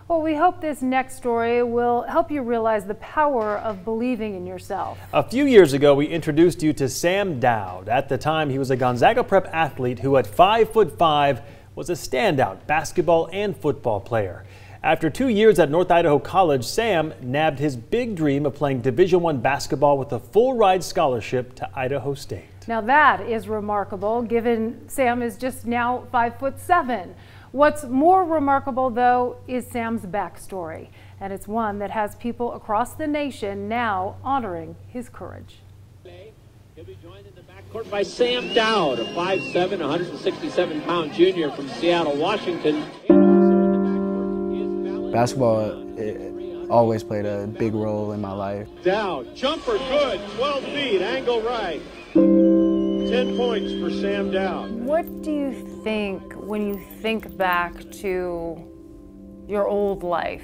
Well, we hope this next story will help you realize the power of believing in yourself. A few years ago, we introduced you to Sam Dowd. At the time, he was a Gonzaga Prep athlete who at 5'5" was a standout basketball and football player. After 2 years at North Idaho College, Sam nabbed his big dream of playing Division I basketball with a full-ride scholarship to Idaho State. Now that is remarkable, given Sam is just now 5'7". What's more remarkable, though, is Sam's backstory, and it's one that has people across the nation now honoring his courage. He'll be joined in the backcourt by Sam Dowd, a 5'7", 167-pound junior from Seattle, Washington. Basketball always played a big role in my life. Dowd, jumper good, 12 feet, angle right. 10 points for Sam Dowd. What do you think when you think back to your old life?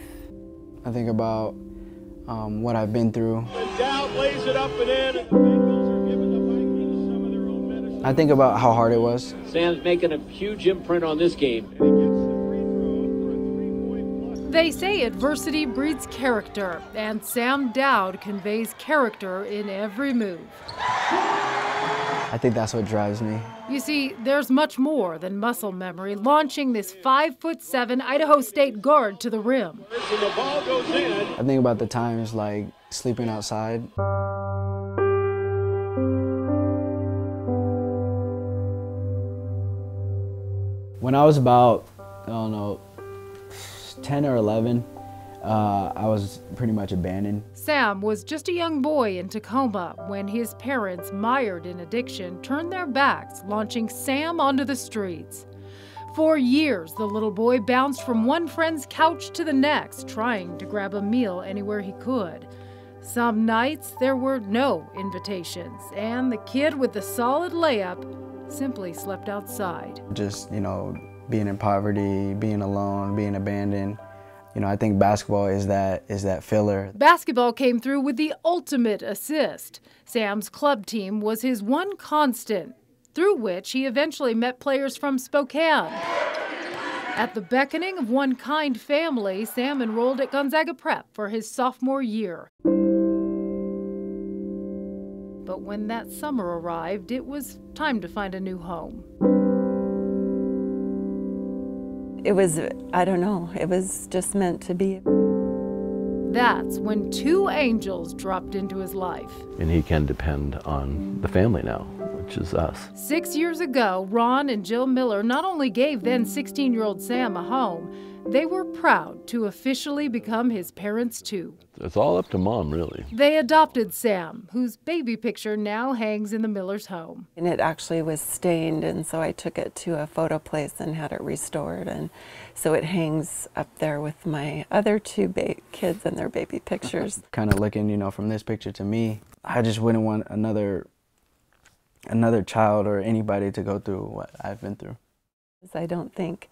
I think about what I've been through. And Dowd lays it up and in, and the Bengals are giving the Vikings some of their own medicine. I think about how hard it was. Sam's making a huge imprint on this game. And he gets the free throw for a 3-point plus. They say adversity breeds character, and Sam Dowd conveys character in every move. I think that's what drives me. You see, there's much more than muscle memory launching this 5'7" Idaho State guard to the rim. And the ball goes in. I think about the times like sleeping outside. When I was about, I don't know, 10 or 11, I was pretty much abandoned. Sam was just a young boy in Tacoma when his parents, mired in addiction, turned their backs, launching Sam onto the streets. For years, the little boy bounced from one friend's couch to the next, trying to grab a meal anywhere he could. Some nights, there were no invitations, and the kid with the solid layup simply slept outside. Just, being in poverty, being alone, being abandoned. I think basketball is that filler. Basketball came through with the ultimate assist. Sam's club team was his one constant, through which he eventually met players from Spokane. At the beckoning of one kind family, Sam enrolled at Gonzaga Prep for his sophomore year. But when that summer arrived, it was time to find a new home. It was, I don't know, it was just meant to be. That's when two angels dropped into his life. And he can depend on the family now, which is us. 6 years ago, Ron and Jill Miller not only gave then 16-year-old Sam a home, they were proud to officially become his parents too. It's all up to Mom, really. They adopted Sam, whose baby picture now hangs in the Millers' home. And it actually was stained, and so I took it to a photo place and had it restored. And so it hangs up there with my other two kids and their baby pictures. Kind of looking, from this picture to me, I just wouldn't want another child or anybody to go through what I've been through. I don't think,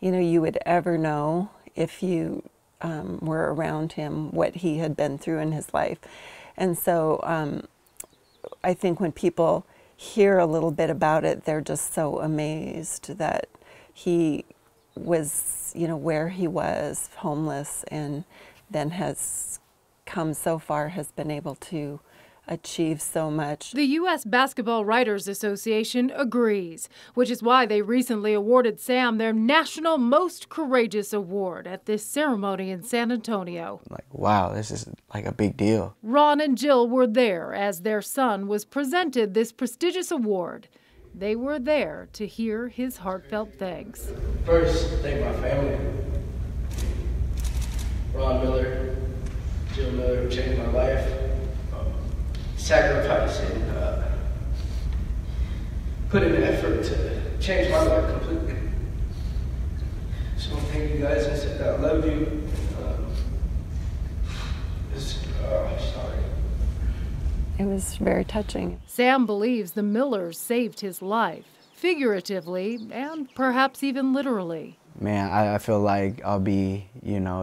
you would ever know if you were around him what he had been through in his life. And so I think when people hear a little bit about it, they're just so amazed that he was, where he was, homeless, and then has come so far, has been able to achieve so much. The U.S. Basketball Writers Association agrees, which is why they recently awarded Sam their National Most Courageous Award at this ceremony in San Antonio. Like, wow, this is like a big deal. Ron and Jill were there as their son was presented this prestigious award. They were there to hear his heartfelt thanks. First, thank my family. Ron Miller, Jill Miller, who changed my life. Sacrificing, put in effort to change my life completely. So thank you guys. I said I love you. Sorry. It was very touching. Sam believes the Millers saved his life, figuratively and perhaps even literally. Man, I feel like I'll be,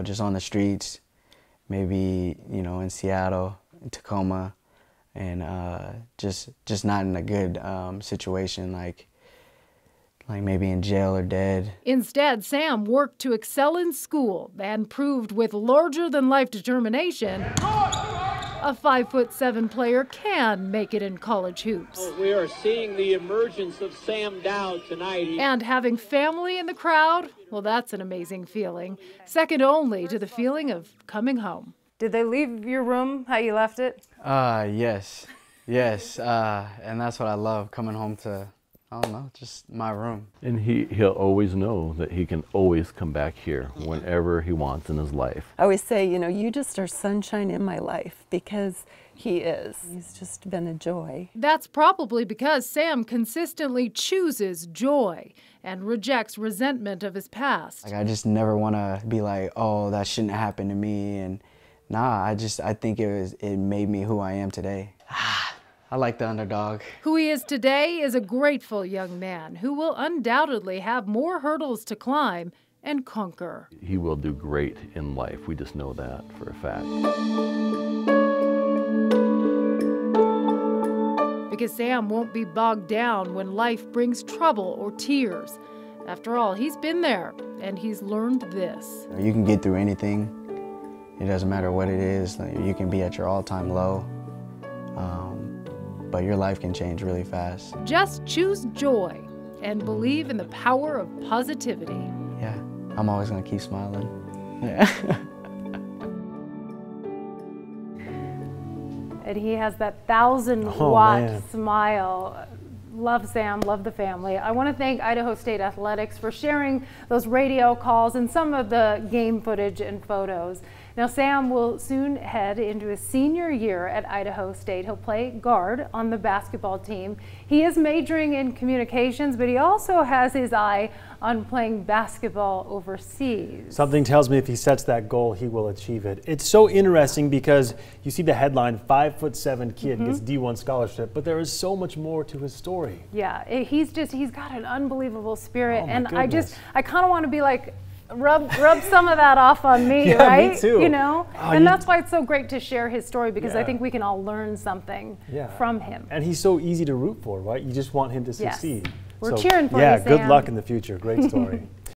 just on the streets, maybe, in Seattle, in Tacoma, and just not in a good situation, like like maybe in jail or dead. Instead, Sam worked to excel in school and proved with larger-than-life determination a 5'7" player can make it in college hoops. We are seeing the emergence of Sam Dowd tonight. And having family in the crowd, well, that's an amazing feeling, second only to the feeling of coming home. Did they leave your room how you left it? Yes. And that's what I love, coming home to, I don't know, just my room. And he'll always know that he can always come back here whenever he wants in his life. I always say, you know, you just are sunshine in my life, because he is. He's just been a joy. That's probably because Sam consistently chooses joy and rejects resentment of his past. Like, I just never want to be like, oh, that shouldn't happen to me. And nah, I think it made me who I am today. I like the underdog. Who he is today is a grateful young man who will undoubtedly have more hurdles to climb and conquer. He will do great in life. We just know that for a fact. Because Sam won't be bogged down when life brings trouble or tears. After all, he's been there and he's learned this. You can get through anything. It doesn't matter what it is. Like, you can be at your all-time low. But your life can change really fast. Just choose joy and believe in the power of positivity. Yeah, I'm always gonna keep smiling. Yeah. And he has that 1,000-watt smile. Love Sam, love the family. I want to thank Idaho State Athletics for sharing those radio calls and some of the game footage and photos. Now, Sam will soon head into his senior year at Idaho State. He'll play guard on the basketball team. He is majoring in communications, but he also has his eye on playing basketball overseas. Something tells me if he sets that goal, he will achieve it. It's so interesting because you see the headline, 5'7" kid gets D1 scholarship, but there is so much more to his story. Yeah, he's got an unbelievable spirit, Oh, my and goodness. I kind of want to be like, rub some of that off on me, Yeah, right? me too. You know, Oh, and that's why it's so great to share his story, because I Yeah. think we can all learn something from him. And he's so easy to root for, right? You just want him to Yes. succeed. We're cheering for you, Yeah, Sam. good luck in the future. Great story.